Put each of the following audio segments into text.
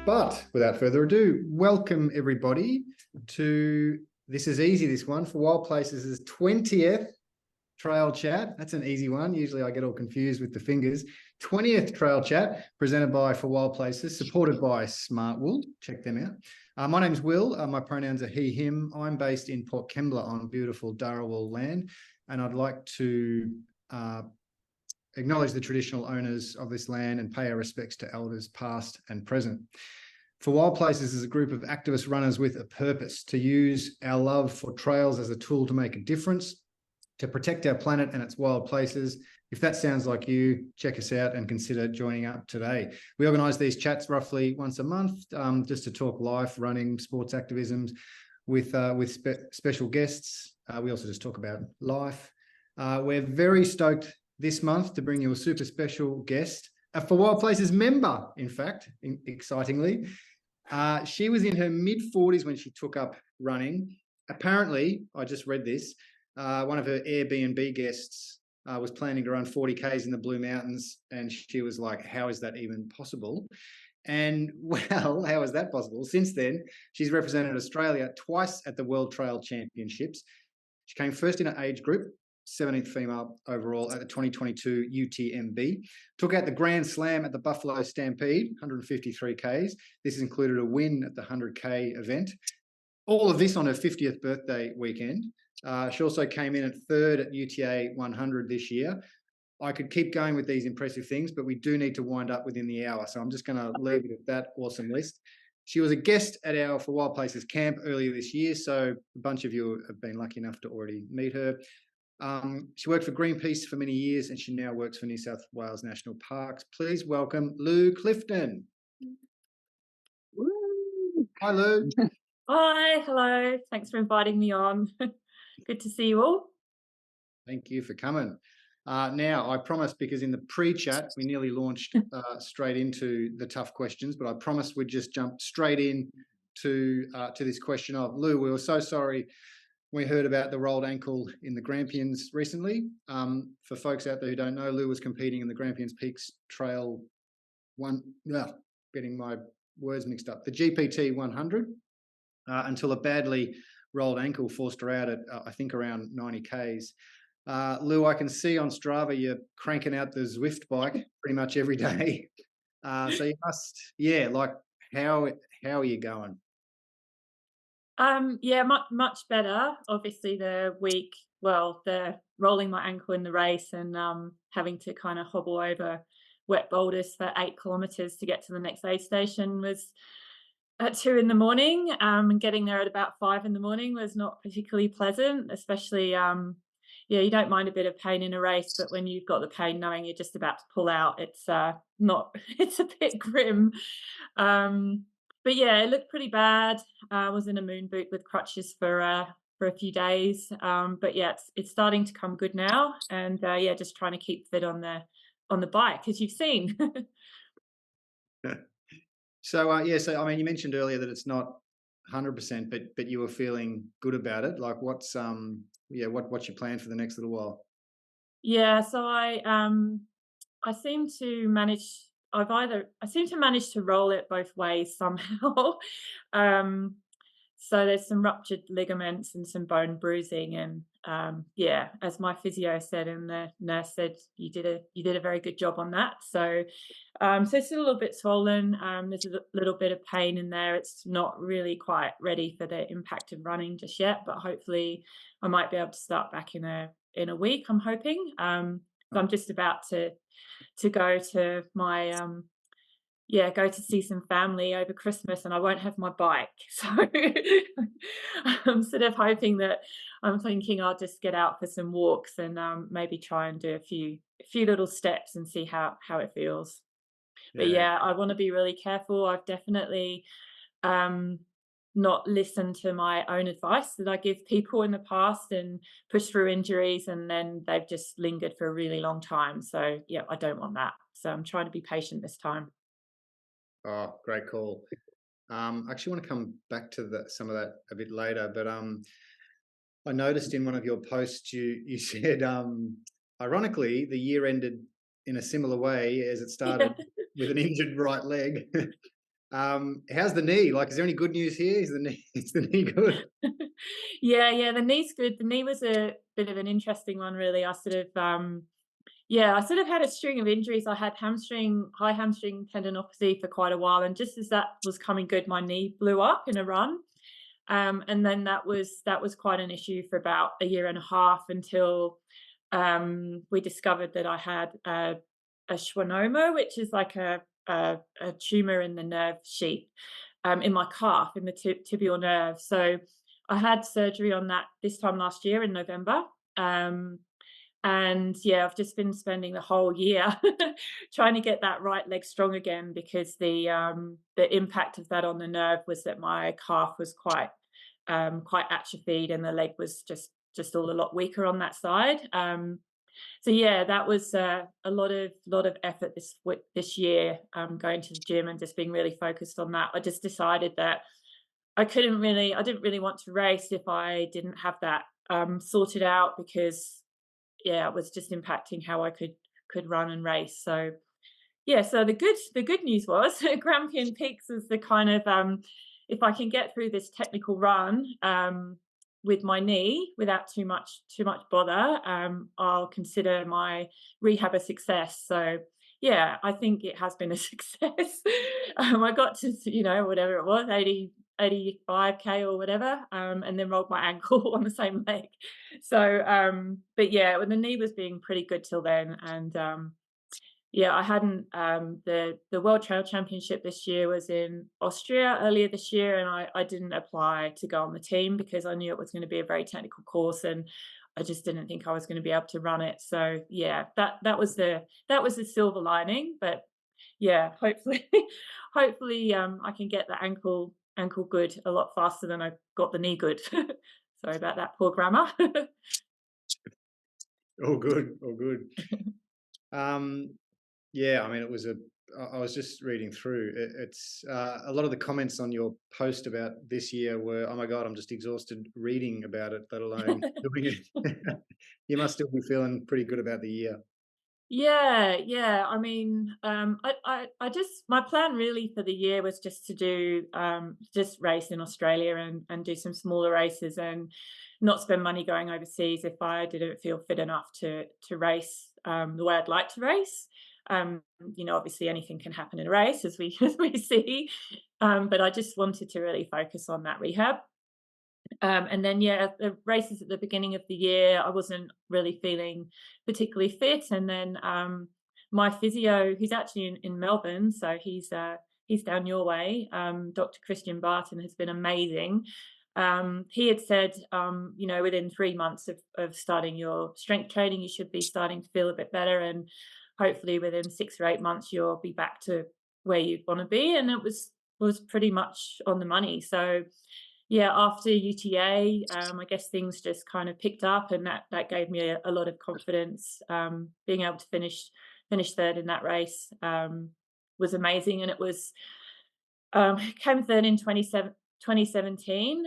But without further ado, welcome everybody to, this is easy, this one, For Wild Places' 20th trail chat. That's an easy one. Usually I get all confused with the fingers. 20th trail chat presented by For Wild Places, supported by Smartwool. Check them out. My name's Will. My pronouns are he, him. I'm based in Port Kembla on beautiful Dharawal land, and I'd like to acknowledge the traditional owners of this land and pay our respects to elders past and present. For Wild Places is a group of activist runners with a purpose: to use our love for trails as a tool to make a difference, to protect our planet and its wild places. If that sounds like you, check us out and consider joining up today. We organise these chats roughly once a month, just to talk life, running, sports activisms with special guests. We also just talk about life. We're very stoked this month to bring you a super special guest, a For Wild Places member, in fact, excitingly. She was in her mid-40s when she took up running. Apparently, I just read this, one of her Airbnb guests was planning to run 40 Ks in the Blue Mountains, and she was like, how is that even possible? And well, how is that possible? Since then, she's represented Australia twice at the World Trail Championships. She came first in her age group, 17th female overall at the 2022 UTMB. Took out the Grand Slam at the Buffalo Stampede, 153 Ks. This included a win at the 100K event. All of this on her 50th birthday weekend. She also came in at third at UTA 100 this year. I could keep going with these impressive things, but we do need to wind up within the hour. So I'm just going to leave it at that awesome list. She was a guest at our For Wild Places camp earlier this year, so a bunch of you have been lucky enough to already meet her. She worked for Greenpeace for many years, and she now works for New South Wales National Parks. Please welcome Lou Clifton. Woo. Hi, Lou. Hi, hello. Thanks for inviting me on. Good to see you all. Thank you for coming. Now, I promised, because in the pre-chat, we nearly launched straight into the tough questions, but I promised we'd just jump straight in to this question of, Lou, we were so sorry we heard about the rolled ankle in the Grampians recently. For folks out there who don't know, Lou was competing in the Grampians Peaks Trail getting my words mixed up, the GPT 100, until a badly rolled ankle forced her out at, I think, around 90 Ks. Lou, I can see on Strava you're cranking out the Zwift bike pretty much every day. So you must, how are you going? Yeah, much better. Obviously the rolling my ankle in the race and having to kind of hobble over wet boulders for 8 kilometers to get to the next aid station was at 2 a.m. And getting there at about 5 a.m. was not particularly pleasant, especially you don't mind a bit of pain in a race, but when you've got the pain knowing you're just about to pull out, it's it's a bit grim. But yeah, it looked pretty bad. I was in a moon boot with crutches for a few days. But yeah, it's starting to come good now, and just trying to keep fit on the bike, as you've seen. So I mean, you mentioned earlier that it's not 100%, but you were feeling good about it. Like, what's your plan for the next little while? Yeah, so I seem to manage. I seem to manage to roll it both ways somehow. So there's some ruptured ligaments and some bone bruising, and as my physio said and the nurse said, you did a very good job on that. So so it's a little bit swollen. There's a little bit of pain in there. It's not really quite ready for the impact of running just yet, but hopefully I might be able to start back in a week, I'm hoping. So I'm just about to go to my go to see some family over Christmas, and I won't have my bike. So I'm sort of hoping that, I'm thinking I'll just get out for some walks and maybe try and do a few little steps and see how it feels. But yeah, I want to be really careful. I've definitely not listened to my own advice that I give people in the past and pushed through injuries, and then they've just lingered for a really long time. So yeah, I don't want that. So I'm trying to be patient this time. Oh, great call. I actually want to come back to some of that a bit later, but I noticed in one of your posts you said, ironically, the year ended in a similar way as it started, with an injured right leg. How's the knee? Like, is there any good news here? Is the knee, is the knee good? Yeah, the knee's good. The knee was a bit of an interesting one, really. I sort of had a string of injuries. I had high hamstring tendinopathy for quite a while, and just as that was coming good, my knee blew up in a run. And then that was quite an issue for about a year and a half until we discovered that I had a schwannoma, which is like a tumor in the nerve sheath in my calf, in the tibial nerve. So I had surgery on that this time last year in November. Um, and yeah, I've just been spending the whole year trying to get that right leg strong again, because the impact of that on the nerve was that my calf was quite atrophied, and the leg was just all a lot weaker on that side. So yeah, that was a lot of effort this year, going to the gym and just being really focused on that. I just decided that I didn't really want to race if I didn't have that sorted out, because yeah, it was just impacting how I could run and race. So yeah, so the good news was Grampian Peaks is the kind of if I can get through this technical run with my knee without too much bother, I'll consider my rehab a success. So yeah, I think it has been a success. I got to, whatever it was, 85K or whatever, and then rolled my ankle on the same leg. So but yeah, when the knee was being pretty good till then. And yeah, I hadn't the World Trail Championship this year was in Austria earlier this year, and I didn't apply to go on the team because I knew it was going to be a very technical course, and I just didn't think I was going to be able to run it. So yeah, that was the silver lining. But yeah, hopefully hopefully I can get the ankle good a lot faster than I got the knee good. Sorry about that poor grammar. All good, all good. Um, yeah, I mean, it was a. I was just reading through. It's a lot of the comments on your post about this year were, "Oh my God, I'm just exhausted reading about it, let alone doing it." You must still be feeling pretty good about the year. Yeah, yeah. I mean, I just my plan really for the year was just to do just race in Australia and do some smaller races, and not spend money going overseas if I didn't feel fit enough to race the way I'd like to race. Um, Obviously anything can happen in a race, as we as we see. But I just wanted to really focus on that rehab. And then, yeah, the races at the beginning of the year, I wasn't really feeling particularly fit. And then my physio, who's actually in Melbourne, so he's down your way, Dr. Christian Barton, has been amazing. He had said, within 3 months of starting your strength training, you should be starting to feel a bit better, and hopefully within 6 or 8 months you'll be back to where you'd want to be. And it was pretty much on the money. So yeah, after UTA, I guess things just kind of picked up, and that gave me a lot of confidence. Being able to finish third in that race was amazing, and it was came third in 2017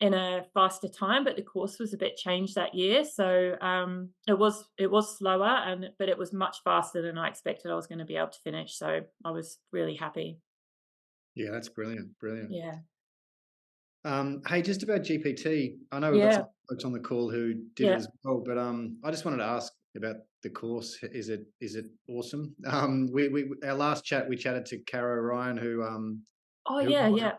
in a faster time, but the course was a bit changed that year, so it was slower, but it was much faster than I expected I was going to be able to finish. So I was really happy. Yeah, that's brilliant, brilliant. Yeah, Hey, just about GPT, I know we've got some yeah, folks on the call who did it yeah. as well, but I just wanted to ask about the course. Is it awesome? We our last chat we chatted to Cara Ryan, Oh who yeah, was, yeah.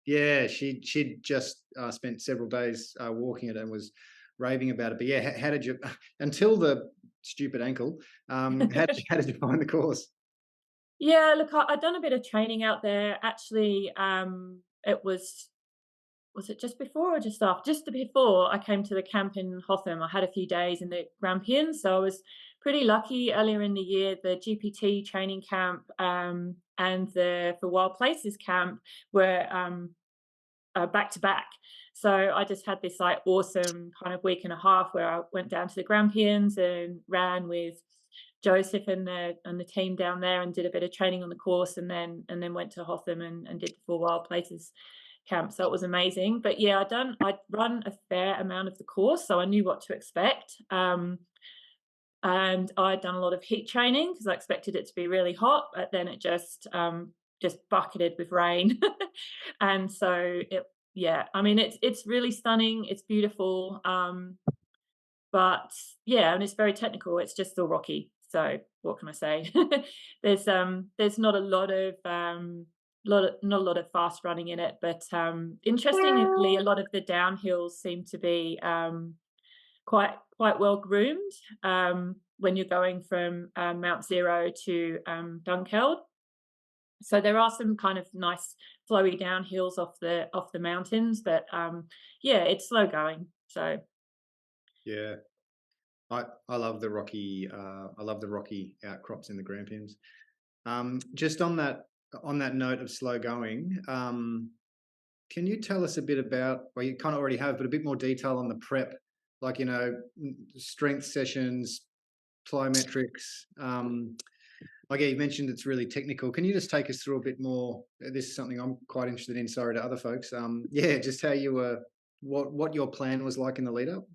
yeah, she'd just spent several days walking it and was raving about it. But yeah, how did you until the stupid ankle? How did you find the course? Yeah, look, I'd done a bit of training out there. Actually, it was it just before or just after? Just before I came to the camp in Hotham. I had a few days in the Grampians, so I was pretty lucky. Earlier in the year, the GPT training camp and the For Wild Places camp were back to back. So I just had this like awesome kind of week and a half where I went down to the Grampians and ran with Joseph and the team down there, and did a bit of training on the course, and then went to Hotham and did the Four Wild Places camp. So it was amazing. But yeah, I'd run a fair amount of the course, so I knew what to expect. And I'd done a lot of heat training because I expected it to be really hot, but then it just just bucketed with rain. And so yeah, I mean, it's really stunning. It's beautiful. But yeah, and it's very technical. It's just still rocky. So what can I say? There's not a lot of not a lot of fast running in it, but interestingly, a lot of the downhills seem to be quite well groomed when you're going from Mount Zero to Dunkeld. So there are some kind of nice flowy downhills off the mountains, but yeah, it's slow going. So Yeah. I love the rocky outcrops in the Grampians. Just on that note of slow going, can you tell us a bit about, well, you kind of already have, but a bit more detail on the prep, like, strength sessions, plyometrics. Like, yeah, you mentioned it's really technical. Can you just take us through a bit more? This is something I'm quite interested in. Sorry to other folks. Yeah, just how you were, what your plan was like in the lead up.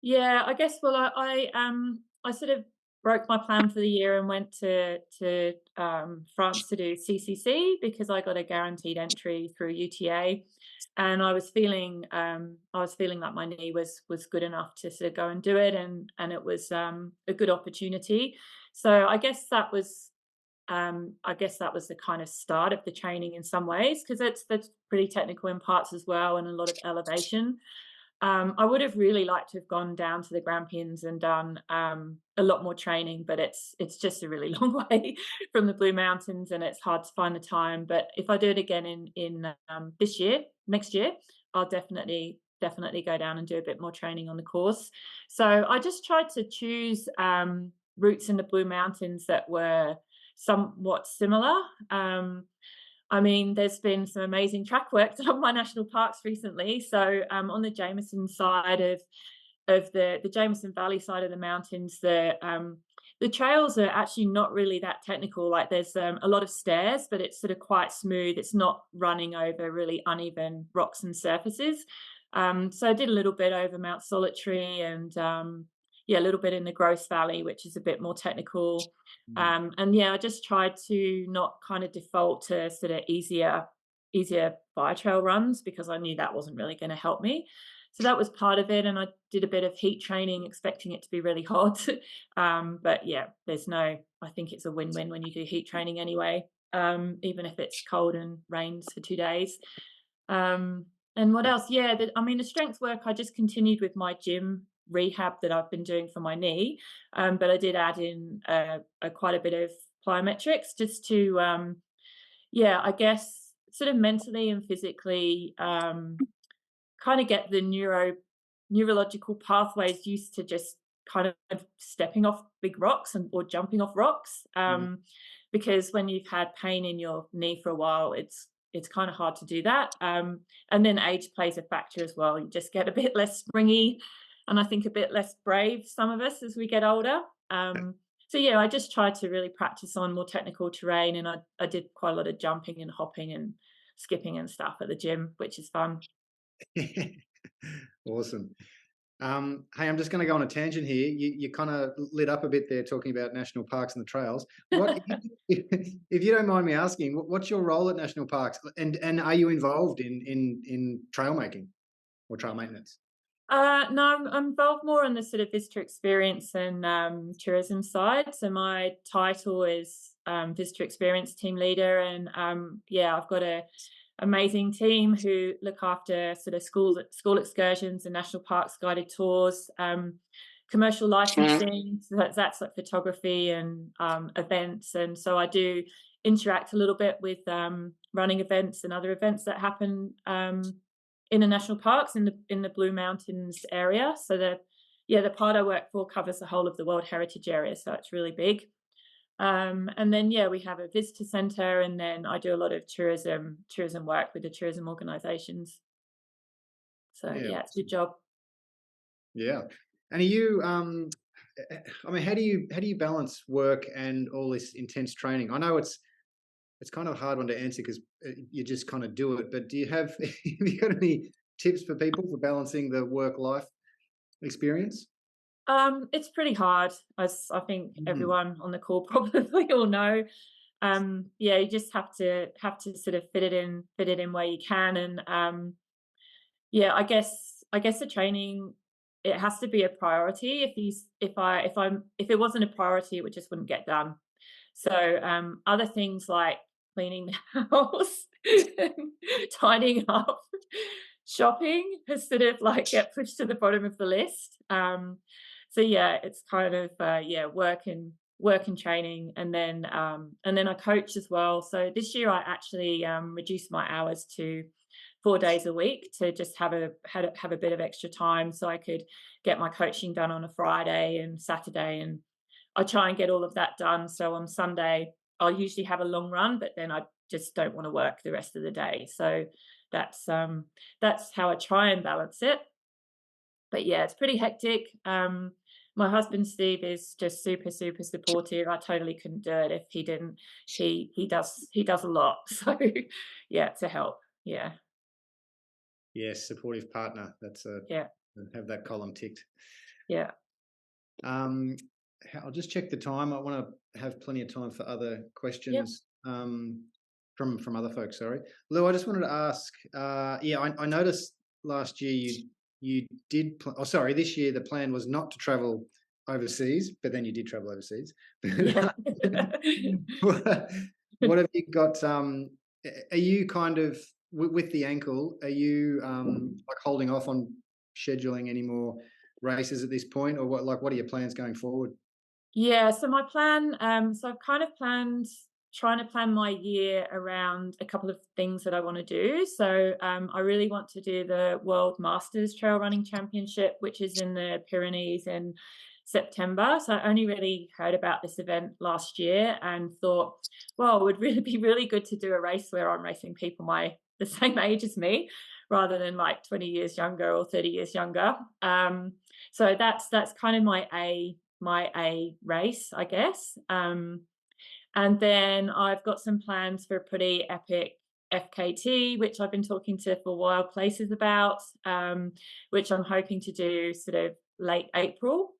yeah, I guess. Well, I sort of broke my plan for the year and went to France to do CCC because I got a guaranteed entry through UTA, and I was feeling like my knee was good enough to sort of go and do it, and it was a good opportunity. So I guess that was the kind of start of the training in some ways because that's pretty technical in parts as well and a lot of elevation. I would have really liked to have gone down to the Grampians and done a lot more training, but it's just a really long way from the Blue Mountains, and it's hard to find the time. But if I do it again in next year, I'll definitely go down and do a bit more training on the course. So I just tried to choose routes in the Blue Mountains that were somewhat similar. I mean, there's been some amazing track work done on my national parks recently. So on the Jameson side of the Jameson Valley side of the mountains, the trails are actually not really that technical. Like there's a lot of stairs, but it's sort of quite smooth. It's not running over really uneven rocks and surfaces. So I did a little bit over Mount Solitary and yeah, a little bit in the Gross Valley, which is a bit more technical. And yeah, I just tried to not kind of default to sort of easier fire trail runs because I knew that wasn't really going to help me. So that was part of it, and I did a bit of heat training, expecting it to be really hot. But yeah, I think it's a win-win when you do heat training anyway, even if it's cold and rains for 2 days. And what else? Yeah, I mean, the strength work, I just continued with my gym rehab that I've been doing for my knee, but I did add in quite a bit of plyometrics just to, yeah, I guess sort of mentally and physically kind of get the neurological pathways used to just kind of stepping off big rocks or jumping off rocks. Mhm. Because when you've had pain in your knee for a while, it's kind of hard to do that. And then age plays a factor as well. You just get a bit less springy, and I think a bit less brave, some of us, as we get older. So yeah, I just tried to really practice on more technical terrain, and I did quite a lot of jumping and hopping and skipping and stuff at the gym, which is fun. Awesome. Hey, I'm just going to go on a tangent here. You kind of lit up a bit there talking about national parks and the trails. What, if you don't mind me asking, what's your role at national parks, and are you involved in trail making or trail maintenance? No, I'm involved more on the sort of visitor experience and tourism side. So my title is visitor experience team leader, and yeah, I've got a amazing team who look after sort of school excursions and national parks guided tours, commercial licensing. So that's like photography and events, and so I do interact a little bit with running events and other events that happen in the national parks in the Blue Mountains area. So the part I work for covers the whole of the World Heritage Area, so it's really big. And then yeah, we have a visitor centre, and then I do a lot of tourism work with the tourism organisations. So Yeah, yeah, it's a good job. yeah. And are you? I mean, how do you balance work and all this intense training? I know it's kind of a hard one to answer because you just kind of do it. But do you have have you got any tips for people for balancing the work life experience? It's pretty hard, as I think Mm. everyone on the call probably will know. yeah, you just have to sort of fit it in where you can. And yeah, I guess the training, it has to be a priority. If it wasn't a priority, it just wouldn't get done. So other things like cleaning the house, tidying up, shopping has sort of like get pushed to the bottom of the list. So yeah, it's kind of yeah, work and training, and then I coach as well. So this year I actually reduced my hours to 4 days a week to just have a bit of extra time, so I could get my coaching done on a Friday and Saturday, and I try and get all of that done. So on Sunday, I'll usually have a long run, but then I just don't want to work the rest of the day. So that's how I try and balance it. But yeah, it's pretty hectic. My husband Steve is just super, super supportive. I totally couldn't do it if he didn't. He does a lot. So yeah, to help. Yeah. Yes, supportive partner. That's a Yeah. have that column ticked. Yeah. Um, I'll just check the time. I want to have plenty of time for other Yep. questions from other folks. Sorry, Lou. I just wanted to ask. Yeah, I noticed last year you did. Oh, sorry, this year the plan was not to travel overseas, but then you did travel overseas. Yeah. What have you got? Are you kind of with the ankle? Are you like holding off on scheduling any more races at this point, or what? Like, what are your plans going forward? Yeah, so my plan, so I've kind of trying to plan my year around a couple of things that I want to do. So I really want to do the World Masters Trail Running Championship, which is in the Pyrenees in September. So I only really heard about this event last year and thought, well, it would really be really good to do a race where I'm racing people the same age as me, rather than like 20 years younger or 30 years younger. So that's kind of my A race, I guess. And then I've got some plans for a pretty epic FKT, which I've been talking to for Wild Places about, which I'm hoping to do sort of late April.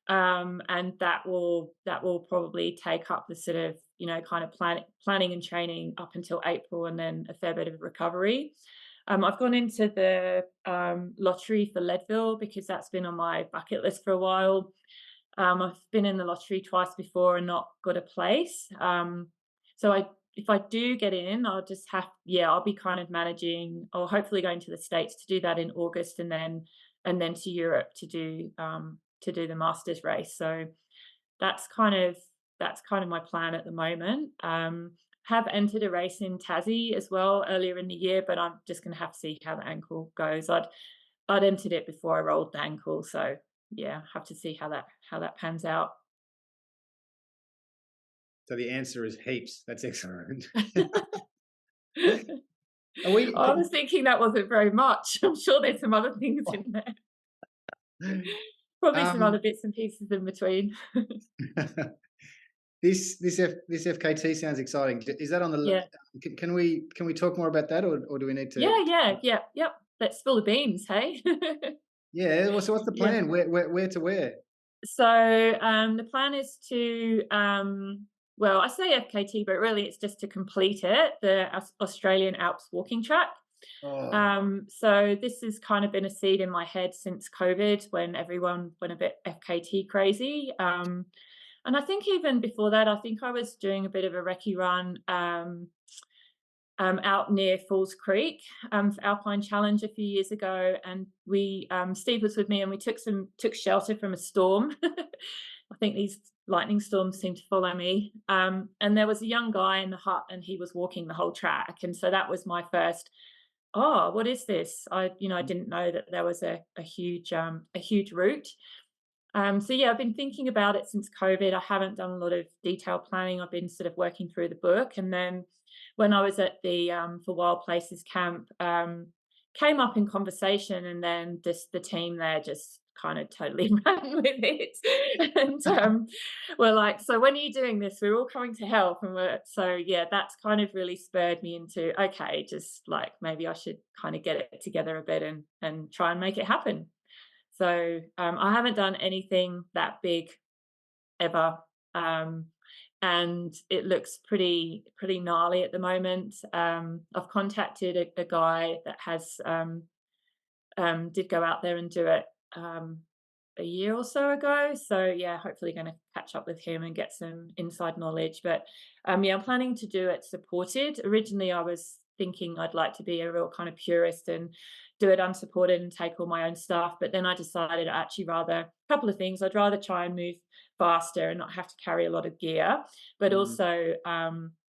And that will probably take up the sort of, kind of planning and training up until April, and then a fair bit of recovery. I've gone into the lottery for Leadville because that's been on my bucket list for a while. I've been in the lottery twice before and not got a place. So if I do get in, I'll be kind of managing, or hopefully going to the States to do that in August, and then to Europe to do the Masters race. So that's kind of my plan at the moment. Have entered a race in Tassie as well earlier in the year, but I'm just going to have to see how the ankle goes. I'd entered it before I rolled the ankle, so yeah, have to see how that pans out. So the answer is heaps. That's excellent. I Are we? was thinking that wasn't very much. I'm sure there's some other things in there. Probably some other Um, bits and pieces in between. this FKT sounds exciting. Is that on the? Yeah. Can we talk more about that, or do we need to? Yeah. Yep. Let's spill the beans, hey? Yeah. Well, so what's the Yeah. plan? Where to where? So the plan is to well, I say FKT, but really it's just to complete it, the Australian Alps walking track. Oh, So this has kind of been a seed in my head since COVID, when everyone went a bit FKT crazy. And I think even before that, I think I was doing a bit of a recce run out near Falls Creek for Alpine Challenge a few years ago, and we Steve was with me, and we took shelter from a storm. I think these lightning storms seem to follow me. And there was a young guy in the hut, and he was walking the whole track, and so that was my first. Oh, what is this? I didn't know that there was a huge route. So yeah, I've been thinking about it since COVID. I haven't done a lot of detailed planning. I've been sort of working through the book, and then when I was at the for Wild Places camp, came up in conversation, and then just the team there just kind of totally ran with it, and we're like, "So when are you doing this? We're all coming to help." And so yeah, that's kind of really spurred me into, okay, just like maybe I should kind of get it together a bit and try and make it happen. So I haven't done anything that big ever. and it looks pretty gnarly at the moment. I've contacted a guy that has did go out there and do it a year or so ago. So yeah, hopefully going to catch up with him and get some inside knowledge. But yeah, I'm planning to do it supported. Originally, I was thinking I'd like to be a real kind of purist and do it unsupported and take all my own stuff. But then I decided I actually rather a couple of things. I'd rather try and move faster and not have to carry a lot of gear, but Mm, also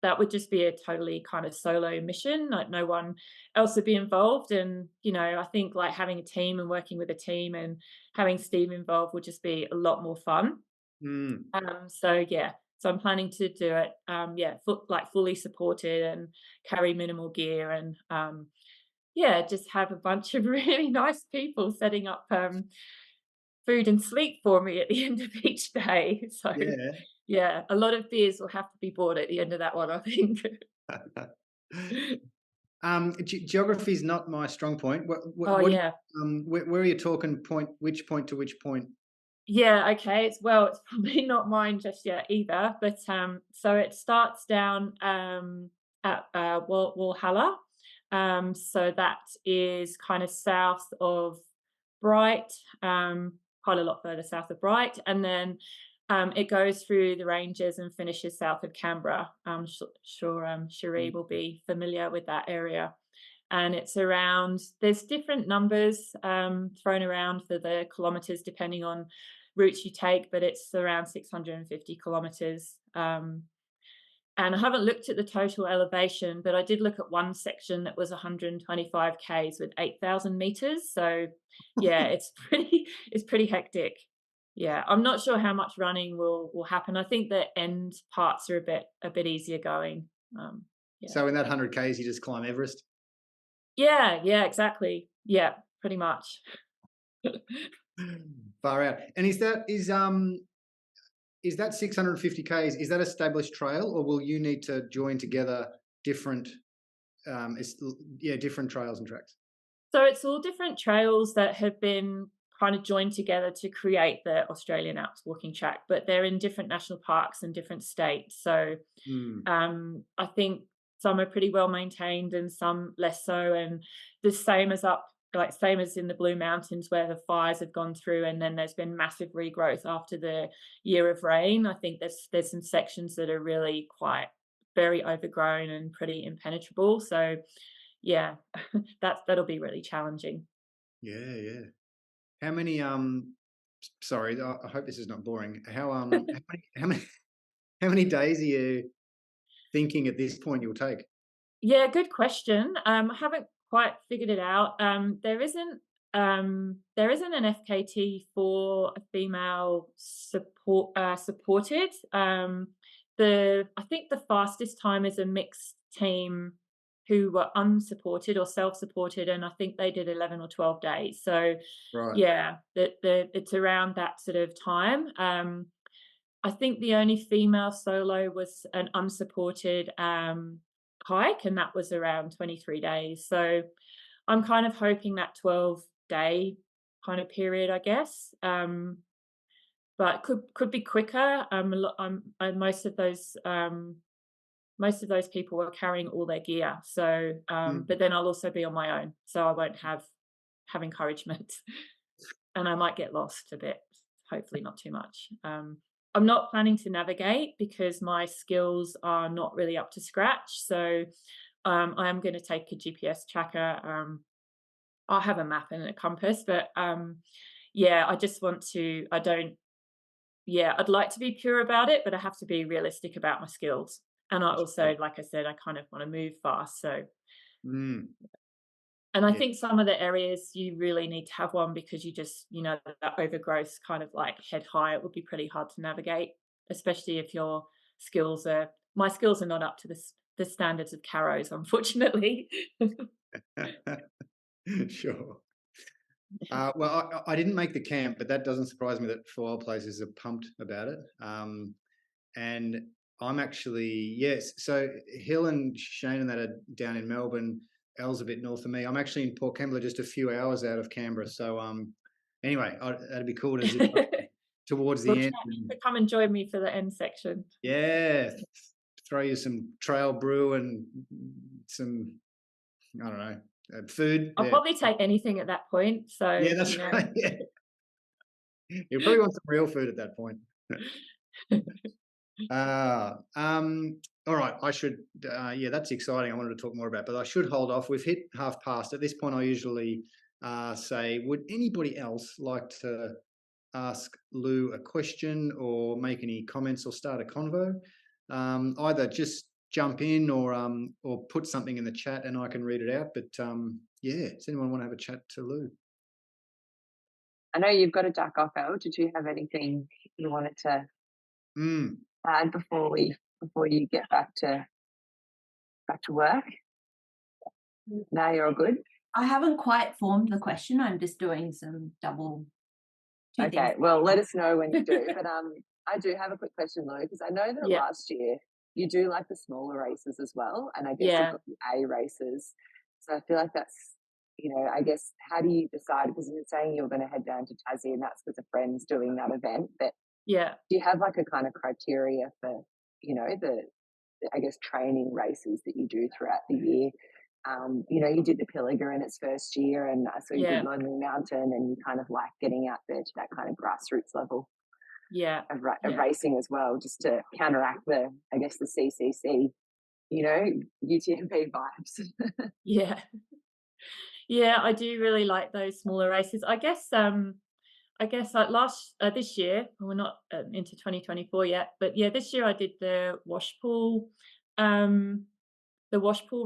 that would just be a totally kind of solo mission. Like no one else would be involved. And, I think like having a team and working with a team and having Steve involved would just be a lot more fun. mm. So yeah, so I'm planning to do it, yeah, like fully supported and carry minimal gear and yeah, just have a bunch of really nice people setting up food and sleep for me at the end of each day. So Yeah. yeah, a lot of beers will have to be bought at the end of that one, I think. Geography is not my strong point. Oh What yeah. where are you talking point, which point to which point? Yeah, okay. It's probably not mine just yet either. But so it starts down at Walhalla. So that is kind of south of Bright, quite a lot further south of Bright, and then it goes through the ranges and finishes south of Canberra. I'm sure Cherie Mm, will be familiar with that area, and it's around, there's different numbers thrown around for the kilometers depending on routes you take, but it's around 650 kilometers. And I haven't looked at the total elevation, but I did look at one section that was 125 k's with 8,000 meters. So yeah, it's pretty hectic. Yeah, I'm not sure how much running will happen. I think the end parts are a bit easier going. Yeah. So in that 100 Ks, you just climb Everest? Yeah, exactly. Yeah, pretty much. Far out. And is that 650 Ks, is that established trail, or will you need to join together different different trails and tracks? So it's all different trails that have been kind of joined together to create the Australian Alps walking track, but they're in different national parks and different states. So Mm, I think some are pretty well maintained and some less so. And the same as in the Blue Mountains where the fires have gone through and then there's been massive regrowth after the year of rain. I think there's some sections that are really quite very overgrown and pretty impenetrable. So yeah, that'll be really challenging. yeah, yeah. How many sorry, I hope this is not boring. How many days are you thinking at this point you'll take? Yeah, good question. I haven't quite figured it out. There isn't an FKT for a female supported. I think the fastest time is a mixed team who were unsupported or self-supported, and I think they did 11 or 12 days. So Right. yeah, it's around that sort of time. I think the only female solo was an unsupported hike, and that was around 23 days. So I'm kind of hoping that 12-day kind of period, I guess. But could be quicker. Most of those people were carrying all their gear. So, Mm. but then I'll also be on my own, so I won't have encouragement. And I might get lost a bit, hopefully not too much. I'm not planning to navigate because my skills are not really up to scratch. So I am going to take a GPS tracker. I'll have a map and a compass, but yeah, I just want to, I don't, yeah, I'd like to be pure about it, but I have to be realistic about my skills. And I Sure. also, like I said, I kind of want to move fast. So Mm. and I Yeah. think some of the areas you really need to have one because that overgrowth kind of like head high, it would be pretty hard to navigate, especially if my skills are not up to the standards of Caro's, unfortunately. Sure. Well, I didn't make the camp, but that doesn't surprise me that for all places are pumped about it. And I'm actually, yes. So Hill and Shane and that are down in Melbourne. Elle's a bit north of me. I'm actually in Port Kembla, just a few hours out of Canberra. So anyway, that'd be cool to zip up towards Well, the end. come and join me for the end section. Yeah, throw you some trail brew and some, I don't know, food. I'll Yeah, probably take anything at that point. So, yeah, that's right. Yeah, you probably want some real food at that point. Uh, um, all right, I should, yeah, that's exciting. I wanted to talk more about, but I should hold off. We've hit half past. At this point, I usually say, would anybody else like to ask Lou a question or make any comments or start a convo? Either just jump in or put something in the chat and I can read it out. But yeah, does anyone want to have a chat to Lou? I know you've got to duck off, Elle. Did you have anything you wanted to add before you get back to work? No, you're all good. I haven't quite formed the question. I'm just doing some two Okay, things. well, let us know when you do. But I do have a quick question, Lou, because I know that Yeah. last year you do like the smaller races as well, and I guess Yeah. you've got the A races. So I feel like that's, I guess, how do you decide? Because you're saying you're going to head down to Tassie, and that's with a friend's doing that event. But Yeah. do you have like a kind of criteria for, the I guess training races that you do throughout the year? You did the Pilliga in its first year, and I saw you did Lonely Mountain, and you kind of like getting out there to that kind of grassroots level of racing as well, just to counteract the CCC, UTMB vibes. Yeah. Yeah, I do really like those smaller races. I guess like this year, we're not into 2024 yet, but yeah, this year I did the Washpool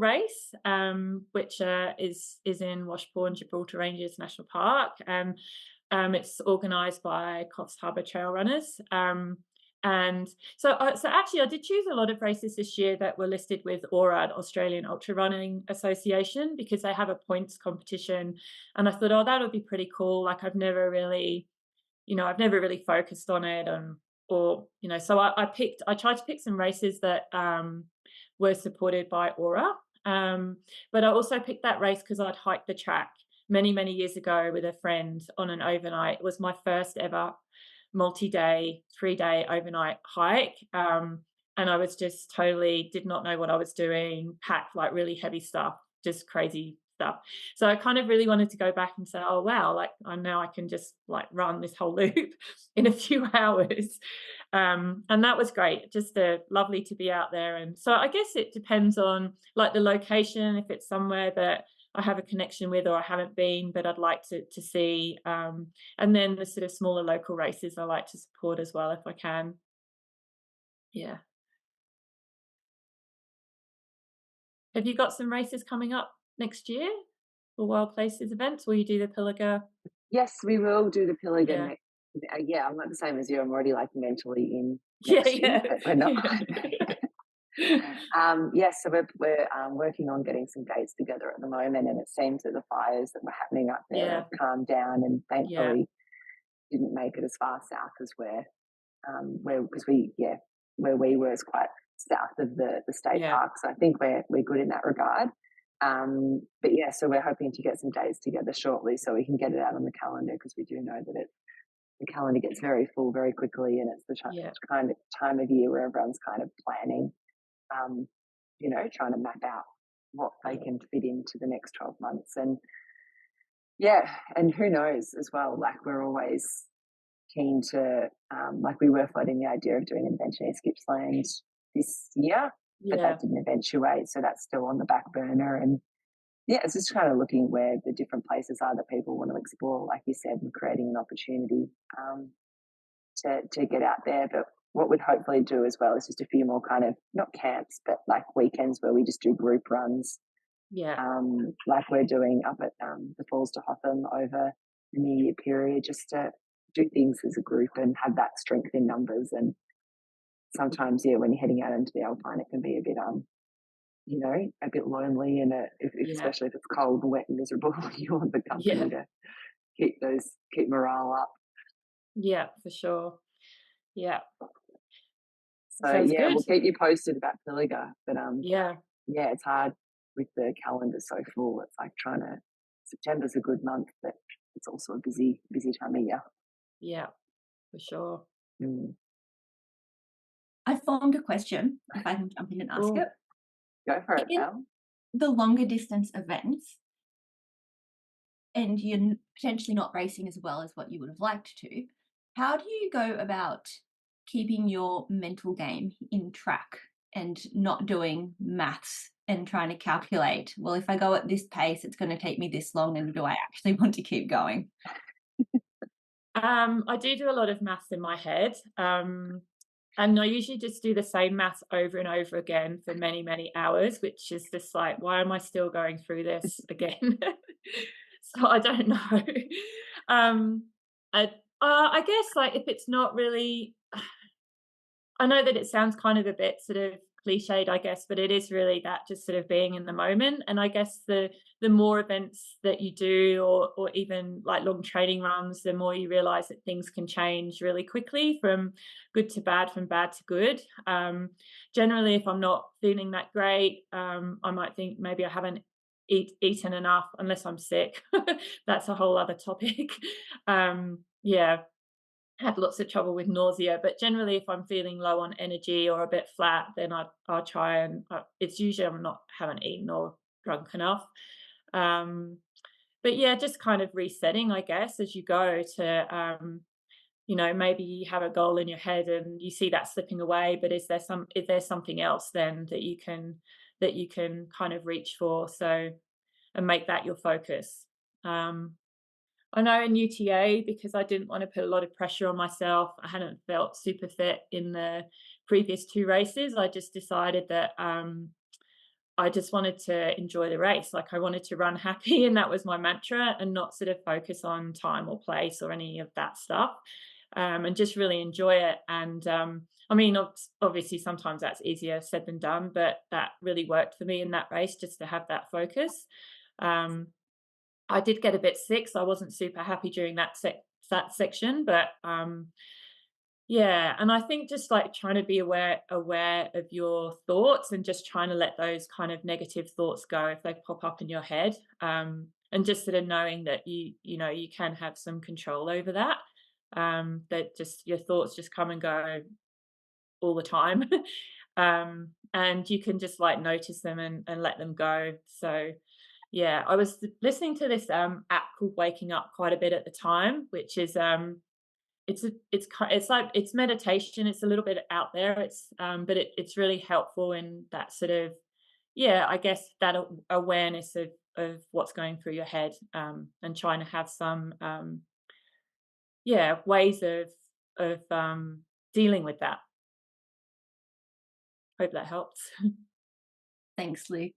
race, which is in Washpool and Gibraltar Ranges National Park. It's organised by Coffs Harbour Trail Runners. And so actually, I did choose a lot of races this year that were listed with AURA, Australian Ultra Running Association, because they have a points competition. And I thought, oh, that would be pretty cool. Like I've never really focused on it, so I tried to pick some races that were supported by AURA. But I also picked that race because I'd hiked the track many, many years ago with a friend on an overnight. It was my first ever multi-day, 3-day overnight hike. And I was just totally did not know what I was doing, packed like really heavy stuff, just crazy stuff. So I kind of really wanted to go back and say, oh wow, like now I can just like run this whole loop in a few hours. And that was great, just lovely to be out there. And so I guess it depends on like the location, if it's somewhere that I have a connection with or I haven't been, but I'd like to see. And then the sort of smaller local races I like to support as well if I can. Yeah. Have you got some races coming up next year for Wild Places events? Will you do the Pilliga? Yes, we will do the Pilliga Yeah. next. Yeah, I'm not the same as you. I'm already like mentally in Yeah, next year, yeah. but we're not quite there. Yes, so we're working on getting some dates together at the moment, and it seems that the fires that were happening up there have calmed down, and thankfully didn't make it as far south as where we were is quite south of the state park. So I think we're good in that regard. But yeah, so we're hoping to get some dates together shortly so we can get it out on the calendar, because we do know that the calendar gets very full very quickly, and it's the kind of time of year where everyone's kind of planning, trying to map out what they can fit into the next 12 months. And yeah, and who knows as well, like we're always keen to, like we were floating the idea of doing an adventure near Gippsland this year, but that didn't eventuate, so that's still on the back burner. And yeah, it's just kind of looking where the different places are that people want to explore, like you said, and creating an opportunity to get out there. But what we'd hopefully do as well is just a few more kind of, not camps, but like weekends where we just do group runs. Like we're doing up at the Falls to Hotham over the New Year period, just to do things as a group and have that strength in numbers. And sometimes, when you're heading out into the Alpine, it can be a bit a bit lonely, and especially if it's cold and wet and miserable. You want the company to keep morale up. Yeah, for sure. Yeah. So good. We'll keep you posted about Pilliga, but it's hard with the calendar so full. It's like September's a good month, but it's also a busy time of year. Yeah. for sure. Mm. I formed a question, if I can jump in and ask Cool. it. Go for it, In Al. the longer distance events, and you're potentially not racing as well as what you would have liked to, how do you go about keeping your mental game in track and not doing maths and trying to calculate, well, if I go at this pace, it's going to take me this long, and do I actually want to keep going? I do a lot of maths in my head. And I usually just do the same maths over and over again for many, many hours, which is just like, why am I still going through this again? So I don't know. I guess like if it's not really, I know that it sounds kind of a bit sort of cliched, I guess, but it is really that just sort of being in the moment. And I guess the more events that you do, or even like long training runs, the more you realize that things can change really quickly from good to bad, from bad to good. Generally, if I'm not feeling that great, I might think maybe I haven't eaten enough, unless I'm sick. That's a whole other topic. Yeah, had lots of trouble with nausea, but generally if I'm feeling low on energy or a bit flat, then I'll try and it's usually haven't eaten or drunk enough. But yeah, just kind of resetting, I guess, as you go to maybe you have a goal in your head and you see that slipping away, but is there something else then that you can kind of reach for, so, and make that your focus. I know in UTA, because I didn't want to put a lot of pressure on myself, I hadn't felt super fit in the previous 2 races. I just decided that I just wanted to enjoy the race. Like, I wanted to run happy, and that was my mantra, and not sort of focus on time or place or any of that stuff, and just really enjoy it. And I mean, obviously sometimes that's easier said than done, but that really worked for me in that race, just to have that focus. I did get a bit sick, so I wasn't super happy during that section, but yeah, and I think just like trying to be aware of your thoughts, and just trying to let those kind of negative thoughts go if they pop up in your head, and just sort of knowing that you can have some control over that, that just your thoughts just come and go all the time. And you can just like notice them and let them go. So yeah, I was listening to this app called Waking Up quite a bit at the time, which is it's meditation. It's a little bit out there. But it's really helpful in that sort of, yeah, I guess that awareness of what's going through your head, and trying to have some ways of dealing with that. Hope that helps. Thanks, Lou.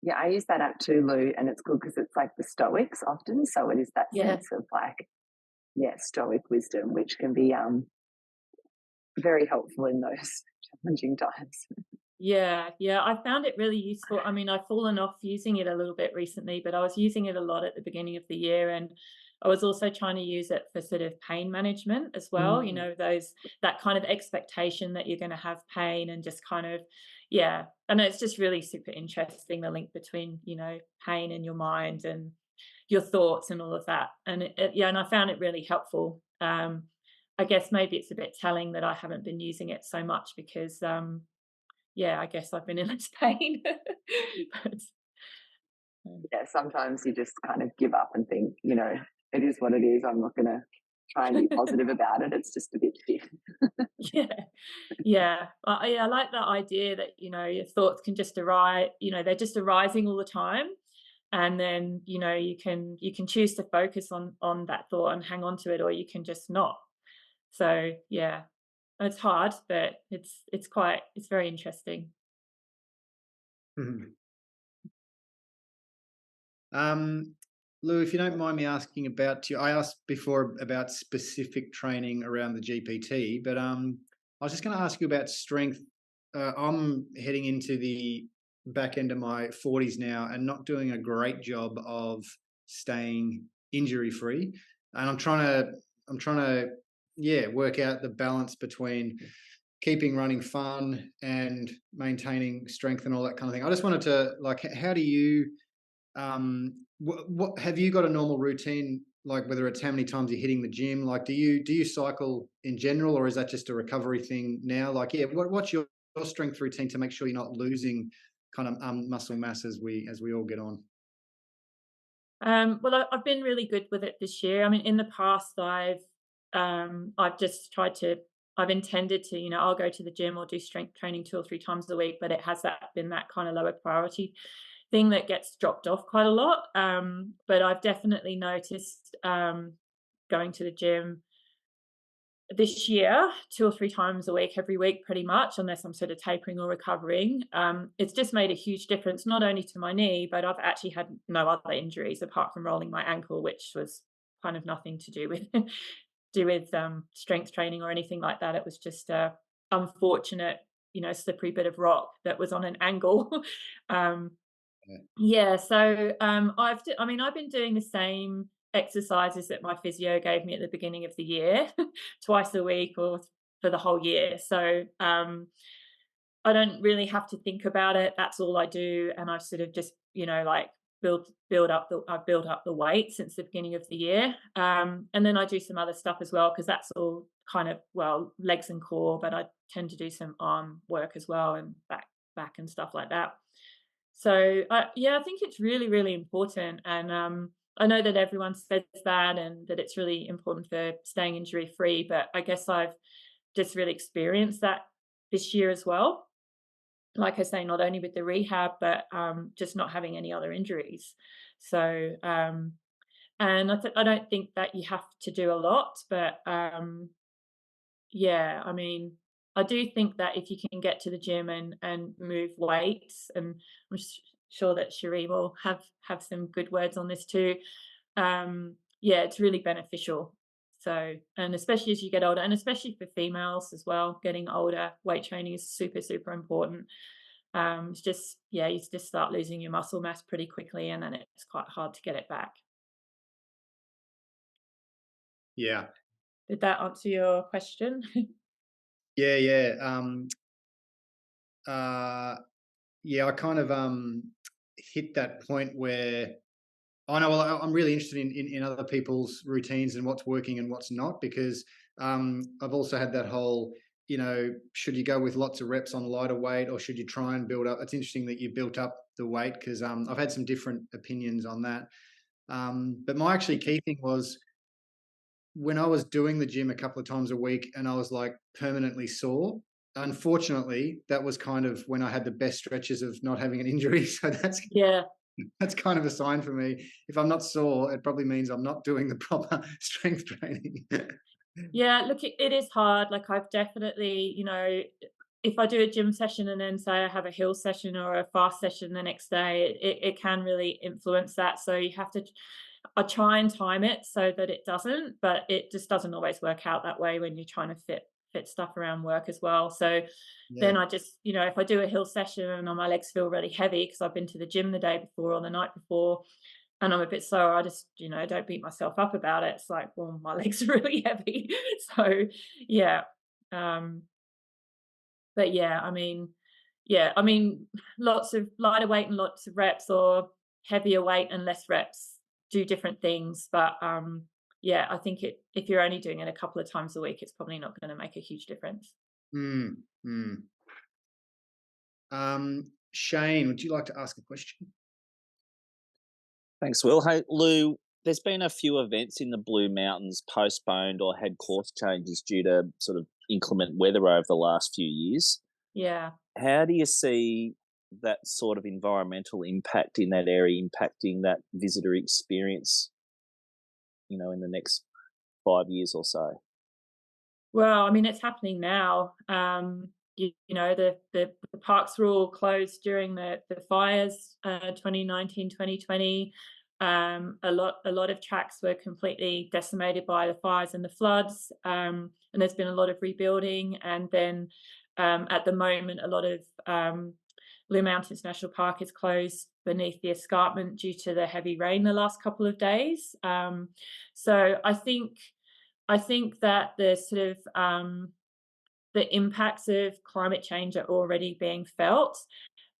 Yeah, I use that app too, Lou, and it's good because it's like the Stoics often. So it is that sense of like, Stoic wisdom, which can be very helpful in those challenging times. Yeah, I found it really useful. I mean, I've fallen off using it a little bit recently, but I was using it a lot at the beginning of the year, and I was also trying to use it for sort of pain management as well. That kind of expectation that you're going to have pain, and just kind of, and it's just really super interesting, the link between pain in your mind and your thoughts and all of that. And and I found it really helpful. I guess maybe it's a bit telling that I haven't been using it so much, because I guess I've been in less pain. But, yeah, sometimes you just kind of give up and think, it is what it is. I'm not going to try and be positive about it. It's just a bit shit. I like that idea that your thoughts can just arise. They're just arising all the time, and then you can choose to focus on that thought and hang on to it, or you can just not. So yeah, it's hard, but it's very interesting. Lou, if you don't mind me asking about you, I asked before about specific training around the GPT, but I was just going to ask you about strength. I'm heading into the back end of my 40s now, and not doing a great job of staying injury free, and I'm trying to work out the balance between keeping running fun and maintaining strength and all that kind of thing. I just wanted to, like, how do you what have you got a normal routine like whether it's how many times you're hitting the gym? Like, do you cycle in general, or is that just a recovery thing now? Like, yeah, what's your strength routine to make sure you're not losing kind of muscle mass as we all get on? Well, I've been really good with it this year. I mean, in the past, I've just tried to. I've intended to, I'll go to the gym or do strength training 2 or 3 times a week, but it has been that kind of lower priority thing that gets dropped off quite a lot. But I've definitely noticed going to the gym this year 2 or 3 times a week, every week, pretty much, unless I'm sort of tapering or recovering. It's just made a huge difference, not only to my knee, but I've actually had no other injuries apart from rolling my ankle, which was kind of nothing to do with strength training or anything like that. It was just a unfortunate, slippery bit of rock that was on an angle. um, yeah, so I've been doing the same exercises that my physio gave me at the beginning of the year, twice a week or for the whole year. So I don't really have to think about it. That's all I do, and I've sort of just like I've built up the weight since the beginning of the year, and then I do some other stuff as well, because that's all kind of, well, legs and core, but I tend to do some arm work as well, and back and stuff like that. So yeah, I think it's really, really important, and I know that everyone says that, and that it's really important for staying injury free. But I guess I've just really experienced that this year as well. Like I say, not only with the rehab, but just not having any other injuries. So and I don't think that you have to do a lot, but yeah, I mean, I do think that if you can get to the gym and move weights, and I'm sure that Cherie will have some good words on this too. Yeah, it's really beneficial. So, and especially as you get older, and especially for females as well, getting older, weight training is super, super important. It's just, yeah, you just start losing your muscle mass pretty quickly, and then it's quite hard to get it back. Yeah, Did that answer your question? yeah. Yeah, I kind of hit that point where I know. Well, I'm really interested in other people's routines and what's working and what's not, because I've also had that whole, should you go with lots of reps on lighter weight, or should you try and build up? It's interesting that you built up the weight, because I've had some different opinions on that. But my actually key thing was when I was doing the gym a couple of times a week and I was like permanently sore. Unfortunately, that was kind of when I had the best stretches of not having an injury. So Yeah. that's kind of a sign for me. If I'm not sore, it probably means I'm not doing the proper strength training. Yeah, look, it is hard. Like, I've definitely, if I do a gym session and then say I have a hill session or a fast session the next day, it can really influence that. So you have to, I try and time it so that it doesn't, but it just doesn't always work out that way when you're trying to fit stuff around work as well. So Yeah. then I just, if I do a hill session and my legs feel really heavy because I've been to the gym the day before or the night before, and I'm a bit sore, I just, don't beat myself up about it. It's like, well, my legs are really heavy. So yeah. But yeah, I mean, lots of lighter weight and lots of reps, or heavier weight and less reps, do different things. But yeah, I think if you're only doing it a couple of times a week, it's probably not going to make a huge difference. Mm, mm. Shane, would you like to ask a question? Thanks, Will. Hey, Lou, there's been a few events in the Blue Mountains postponed or had course changes due to sort of inclement weather over the last few years. Yeah. How do you see that sort of environmental impact in that area impacting that visitor experience, in the next 5 years or so? Well, I mean, it's happening now. The parks were all closed during the fires, 2019, 2020. A lot of tracks were completely decimated by the fires and the floods. And there's been a lot of rebuilding. And then at the moment, a lot of Blue Mountains National Park is closed beneath the escarpment due to the heavy rain the last couple of days. So I think that the sort of the impacts of climate change are already being felt,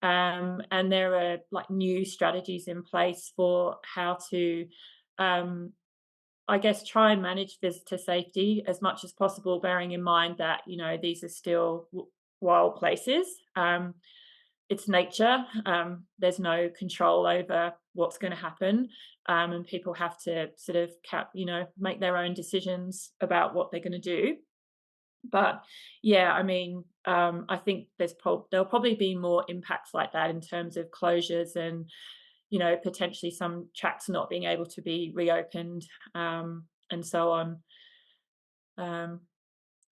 and there are like new strategies in place for how to I guess, try and manage visitor safety as much as possible, bearing in mind that, you know, these are still wild places. It's nature. There's no control over what's going to happen. And people have to sort of make their own decisions about what they're going to do. But yeah, I mean, I think there'll probably be more impacts like that in terms of closures and, you know, potentially some tracks not being able to be reopened, and so on.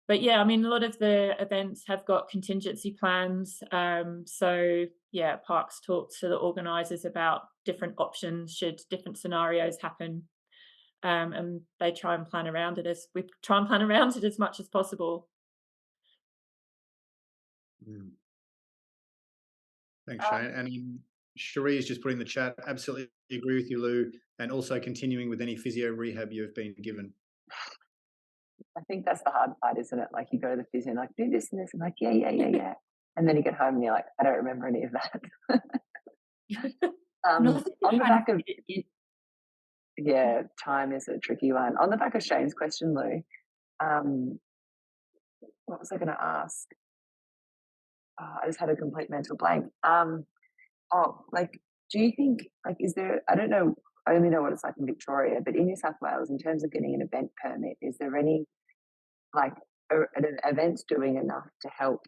But yeah, I mean, a lot of the events have got contingency plans. So yeah, parks talk to the organisers about different options should different scenarios happen. And they try and plan around it as much as possible. Thanks, Shane. And Cherie is just put in the chat, absolutely agree with you, Lou, and also continuing with any physio rehab you've been given. I think that's the hard part, isn't it? Like, you go to the physio and like, do this and this, and like, yeah. And then you get home and you're like, I don't remember any of that. On the back of yeah, time is a tricky one. On the back of Shane's question, Lou, what was I going to ask? I just had a complete mental blank. Do you think, like, is there, I don't know, I only know what it's like in Victoria, but in New South Wales, in terms of getting an event permit, is there any, like, an event's doing enough to help,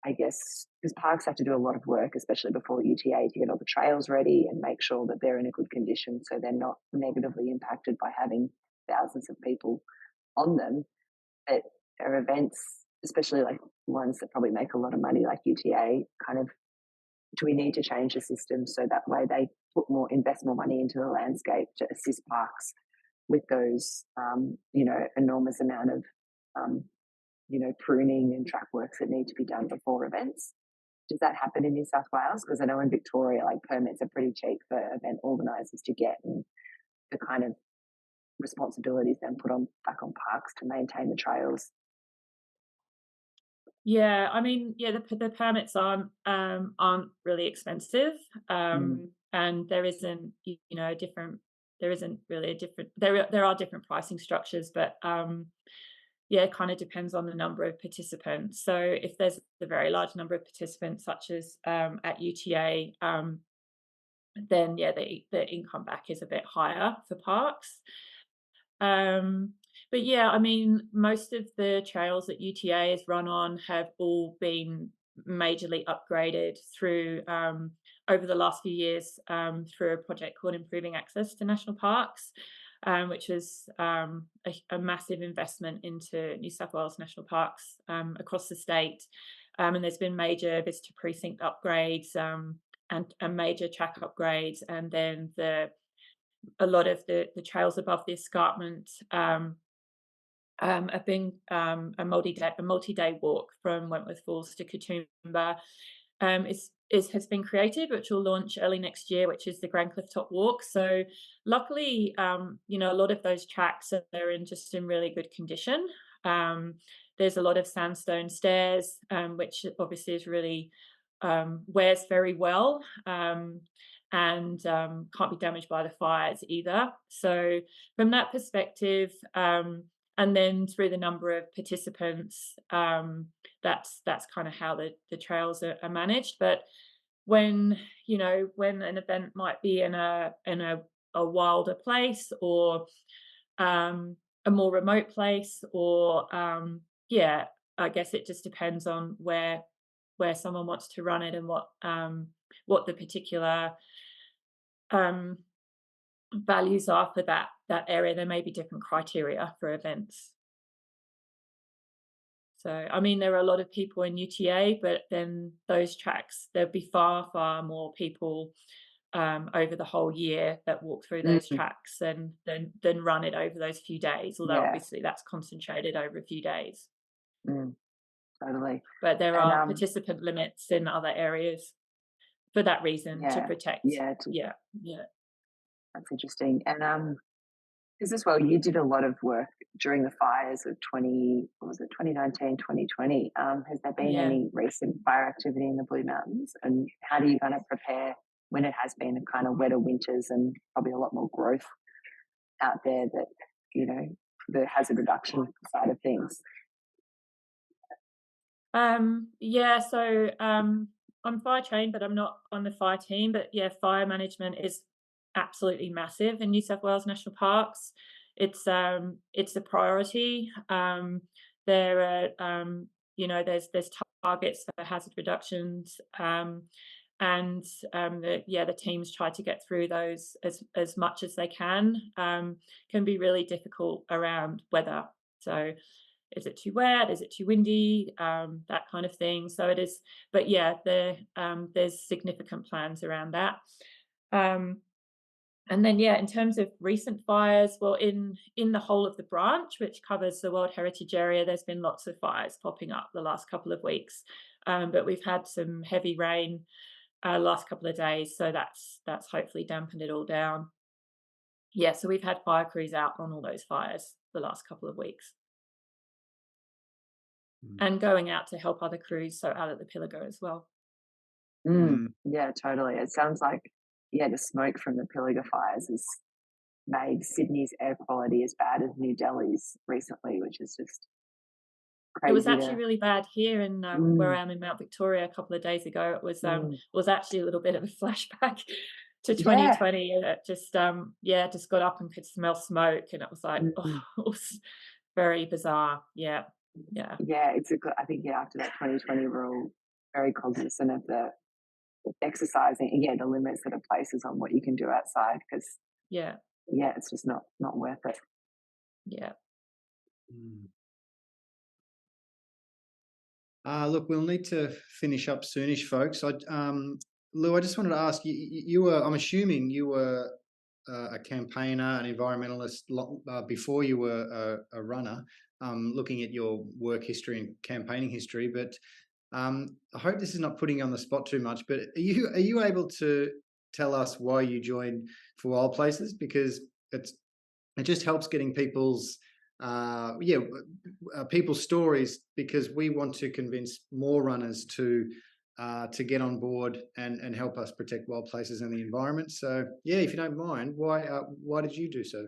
I guess, because parks have to do a lot of work, especially before UTA, to get all the trails ready and make sure that they're in a good condition so they're not negatively impacted by having thousands of people on them. But are events, especially like ones that probably make a lot of money like UTA, kind of, do we need to change the system so that way they invest more money into the landscape to assist parks with those, enormous amount of, pruning and track works that need to be done before events? Does that happen in New South Wales? Because I know in Victoria, like, permits are pretty cheap for event organisers to get, and the kind of responsibilities then put back on parks to maintain the trails. Yeah, I mean, yeah, the permits aren't really expensive, and there isn't really a different. There are different pricing structures, but yeah, it kind of depends on the number of participants. So if there's a very large number of participants, such as at UTA, then yeah, the income back is a bit higher for parks. But yeah, I mean, most of the trails that UTA is run on have all been majorly upgraded through over the last few years through a project called Improving Access to National Parks, which was a massive investment into New South Wales national parks across the state. And there's been major visitor precinct upgrades and major track upgrades, and then a lot of the trails above the escarpment have been a multi-day walk from Wentworth Falls to Katoomba. Has been created, which will launch early next year, which is the Grand Cliff Top Walk. So luckily, a lot of those tracks are in really good condition. There's a lot of sandstone stairs, which obviously is really wears very well. And can't be damaged by the fires either. So from that perspective, and then through the number of participants, that's kind of how the trails are managed. But when an event might be in a wilder place, or a more remote place, or I guess it just depends on where someone wants to run it and what the particular values are for that area. There may be different criteria for events. So, I mean, there are a lot of people in UTA, but then those tracks, there'll be far, far more people over the whole year that walk through those tracks and then run it over those few days, although obviously that's concentrated over a few days. Totally. But there are participant limits in other areas for that reason, to protect. Yeah. That's interesting. And because as well, you did a lot of work during the fires of 2019, 2020. Has there been any recent fire activity in the Blue Mountains? And how do you kind of prepare when it has been a kind of wetter winters and probably a lot more growth out there, that the hazard reduction side of things? So I'm fire trained, but I'm not on the fire team. But yeah, fire management is absolutely massive in New South Wales National Parks. It's a priority. There are there's targets for hazard reductions, and the teams try to get through those as much as they can. Can be really difficult around weather. So is it too wet? Is it too windy? That kind of thing. So it is, but yeah, there's significant plans around that. And then, in terms of recent fires, well, in the whole of the branch, which covers the World Heritage Area, there's been lots of fires popping up the last couple of weeks. But we've had some heavy rain last couple of days, so that's hopefully dampened it all down. Yeah, so we've had fire crews out on all those fires the last couple of weeks. And going out to help other crews, so out at the Pilliga as well. Yeah, totally. It sounds like, the smoke from the Pilliga fires has made Sydney's air quality as bad as New Delhi's recently, which is just crazy. It was actually really bad here in where I am in Mount Victoria a couple of days ago. It was actually a little bit of a flashback to 2020. And it just just got up and could smell smoke, and it was like, it was very bizarre. Yeah. It's I think after that 2020, we're all very cognizant of the exercising and the limits that it places on what you can do outside, because it's just not worth it. Look, we'll need to finish up soonish, folks. Lou, I just wanted to ask you were, I'm assuming you were a campaigner, an environmentalist before you were a runner, looking at your work history and campaigning history, but I hope this is not putting you on the spot too much, but are you able to tell us why you joined For Wild Places? Because it just helps getting people's people's stories, because we want to convince more runners to get on board and help us protect wild places and the environment. So if you don't mind, why did you do so?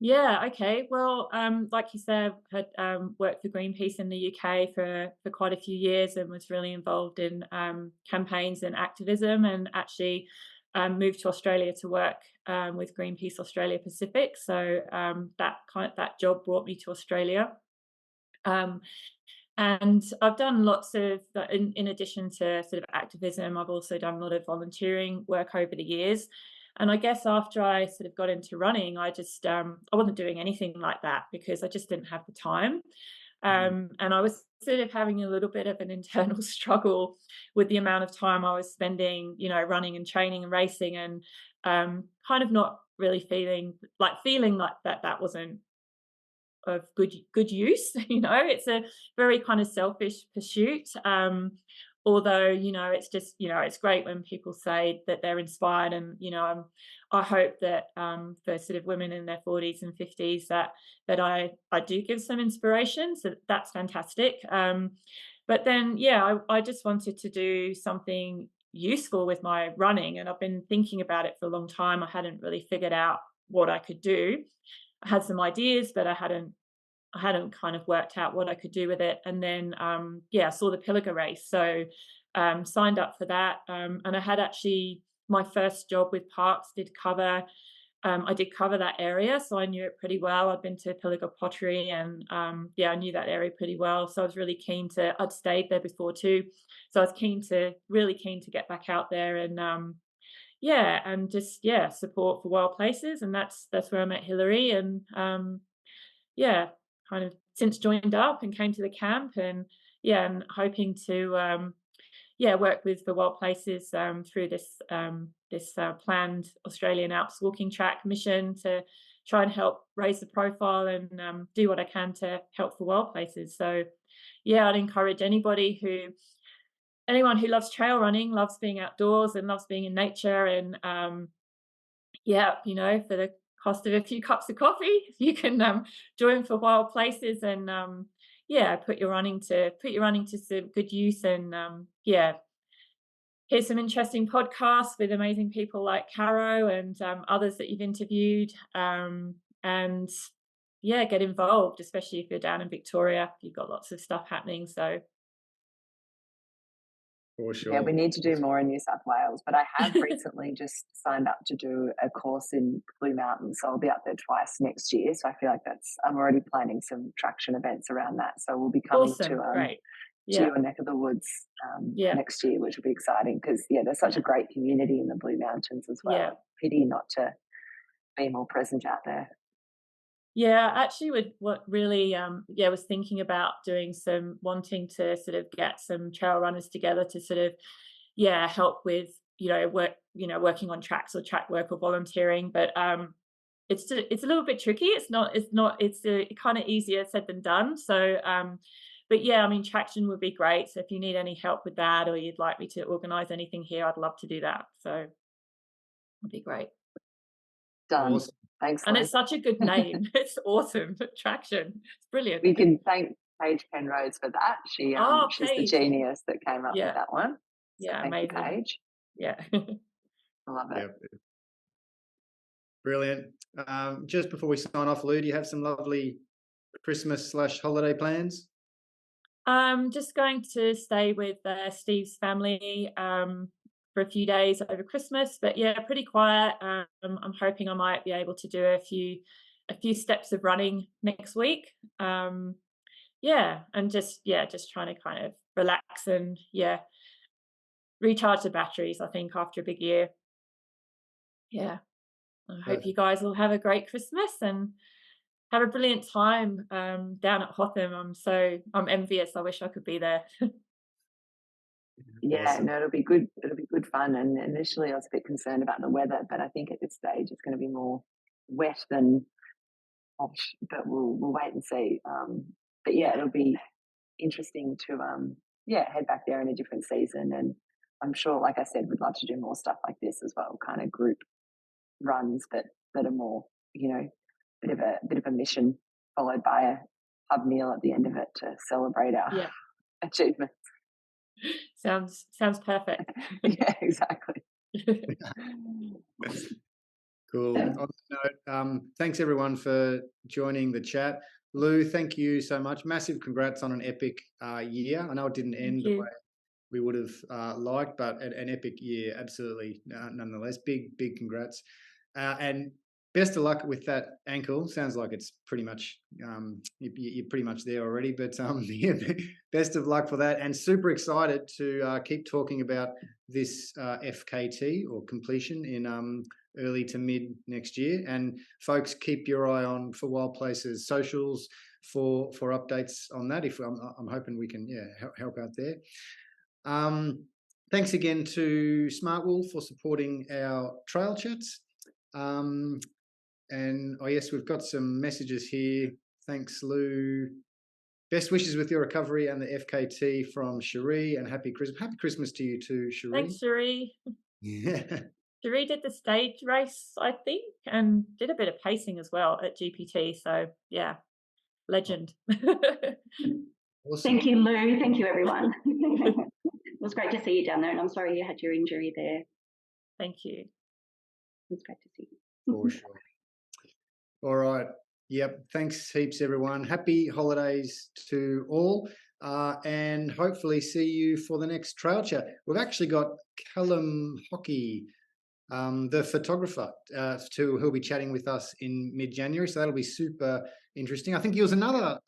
Yeah, okay. Well, like you said, I've had worked for Greenpeace in the UK for quite a few years, and was really involved in campaigns and activism, and actually moved to Australia to work with Greenpeace Australia Pacific. So that job brought me to Australia. And I've done lots of, in addition to sort of activism, I've also done a lot of volunteering work over the years. And I guess after I sort of got into running, I just, I wasn't doing anything like that because I just didn't have the time. And I was sort of having a little bit of an internal struggle with the amount of time I was spending, running and training and racing, and kind of not really feeling like that wasn't of good use. It's a very kind of selfish pursuit. Although, it's just, it's great when people say that they're inspired, and, I hope that for sort of women in their 40s and 50s that I do give some inspiration. So that's fantastic. But then, I just wanted to do something useful with my running, and I've been thinking about it for a long time. I hadn't really figured out what I could do. I had some ideas, but I hadn't kind of worked out what I could do with it. And then, I saw the Pilliga race. So signed up for that. And I had actually my first job with Parks I did cover that area. So I knew it pretty well. I'd been to Pilliga Pottery, and I knew that area pretty well. So I was really keen I'd stayed there before too. So I was really keen to get back out there and and just support For Wild Places. And that's where I met Hillary, and kind of since joined up and came to the camp, and and hoping to work with For Wild Places through this planned Australian Alps walking track mission to try and help raise the profile and do what I can to help For Wild Places. So I'd encourage anyone who loves trail running, loves being outdoors and loves being in nature, and for the cost of a few cups of coffee, you can join For Wild Places and put your running to some good use, and here's some interesting podcasts with amazing people like Caro and others that you've interviewed, and yeah, get involved, especially if you're down in Victoria. You've got lots of stuff happening. So For sure. Yeah, we need to do more in New South Wales, but I have recently just signed up to do a course in Blue Mountains, so I'll be up there twice next year. So I feel like I'm already planning some traction events around that. So we'll be coming awesome, to great. to your neck of the woods next year, which will be exciting because there's such a great community in the Blue Mountains as well. Yeah. Pity not to be more present out there. Yeah, actually was thinking about wanting to sort of get some trail runners together to sort of help with working on tracks or track work or volunteering, but it's a little bit tricky. It's kind of easier said than done. So but yeah, I mean, traction would be great. So if you need any help with that, or you'd like me to organize anything here, I'd love to do that. So it'd be great. Done. Awesome. Thanks, And Lou. it's such a good name. It's awesome. Traction. It's brilliant. We can thank Paige Penrose for that. She's Paige. the genius that came up with that one. So yeah, thank amazing. you, Paige. Yeah. I love it. Yep. Brilliant. Just before we sign off, Lou, do you have some lovely Christmas/holiday plans? Just going to stay with Steve's family for a few days over Christmas, but yeah, pretty quiet. I'm hoping I might be able to do a few steps of running next week. And just trying to kind of relax and recharge the batteries, I think, after a big year. Yeah. I hope you guys will have a great Christmas and have a brilliant time down at Hotham. I'm envious. I wish I could be there. Yeah, Awesome. no, it'll be good. It'll be good fun. And initially I was a bit concerned about the weather, but I think at this stage it's going to be more wet than hot, but we'll wait and see. But yeah, it'll be interesting to head back there in a different season. And I'm sure, like I said, we'd love to do more stuff like this as well, kind of group runs that are more, bit of a mission followed by a pub meal at the end of it to celebrate our achievements. Sounds perfect. Yeah, exactly. Cool. On that note, thanks everyone for joining the chat. Lou, thank you so much. Massive congrats on an epic year. I know it didn't end the way we would have liked, but an epic year, absolutely, nonetheless. Big congrats. And best of luck with that ankle. Sounds like it's pretty much you're pretty much there already. But best of luck for that, and super excited to keep talking about this FKT or completion in early to mid next year. And folks, keep your eye on For Wild Places socials for updates on that. If I'm hoping we can help out there. Thanks again to Smartwool for supporting our trail chats. And yes, we've got some messages here. Thanks, Lou. Best wishes with your recovery and the FKT from Cherie, and happy Christmas. Happy Christmas to you too, Cherie. Thanks, Cherie. Yeah. Cherie did the stage race, I think, and did a bit of pacing as well at GPT. So yeah, legend. Awesome. Thank you, Lou. Thank you, everyone. It was great to see you down there, and I'm sorry you had your injury there. Thank you. It was great to see you. For sure. All right. Yep. Thanks heaps, everyone. Happy holidays to all. And hopefully see you for the next trail chat. We've actually got Callum Hockey, the photographer, who'll be chatting with us in mid-January. So that'll be super interesting. I think he was another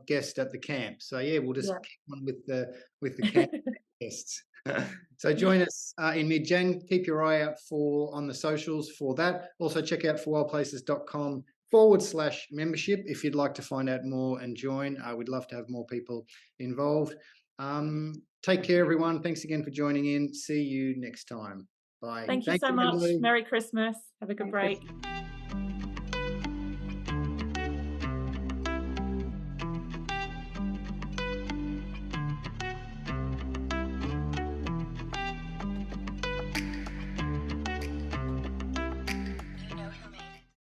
guest at the camp. So yeah, we'll just keep on with the camp guests. So join us in mid-Jan. Keep your eye out on the socials for that. Also check out forwildplaces.com/membership if you'd like to find out more and join. We'd love to have more people involved. Take care, everyone. Thanks again for joining in. See you next time. Bye. Thank you so much. Merry Christmas. Have a good break.